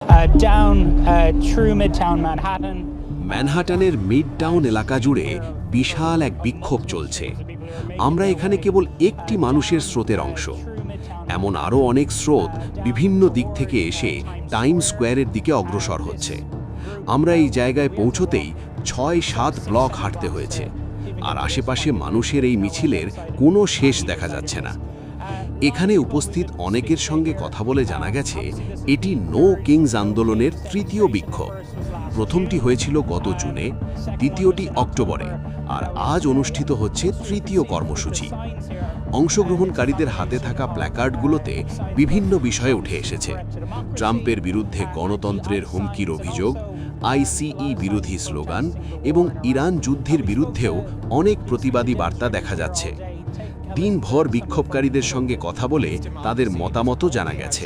down through Midtown Manhattan. ম্যানহাটানের midtown এলাকা জুড়ে বিশাল এক বিক্ষোভ চলছে। আমরা এখানে কেবল একটি মানুষের স্রোতের অংশ। এমন আরও অনেক স্রোত বিভিন্ন দিক থেকে এসে টাইম স্কোয়ারের দিকে অগ্রসর হচ্ছে। আমরা এই জায়গায় পৌঁছতেই ৬-৭ ব্লক হাঁটতে হয়েছে, আর আশেপাশে মানুষের এই মিছিলের কোনো শেষ দেখা যাচ্ছে না। এখানে উপস্থিত অনেকের সঙ্গে কথা বলে জানা গেছে এটি নো কিংস আন্দোলনের তৃতীয় বিক্ষোভ। প্রথমটি হয়েছিল গত জুনে, দ্বিতীয়টি অক্টোবরে, আর আজ অনুষ্ঠিত হচ্ছে তৃতীয় কর্মসূচি। অংশগ্রহণকারীদের হাতে থাকা প্ল্যাকার্ডগুলোতে বিভিন্ন বিষয় উঠে এসেছে। ট্রাম্পের বিরুদ্ধে গণতন্ত্রের হুমকির অভিযোগ, আইসিই বিরোধী স্লোগান এবং ইরান যুদ্ধের বিরুদ্ধেও অনেক প্রতিবাদী বার্তা দেখা যাচ্ছে। দিনভর বিক্ষোভকারীদের সঙ্গে কথা বলে তাদের মতামতও জানা গেছে।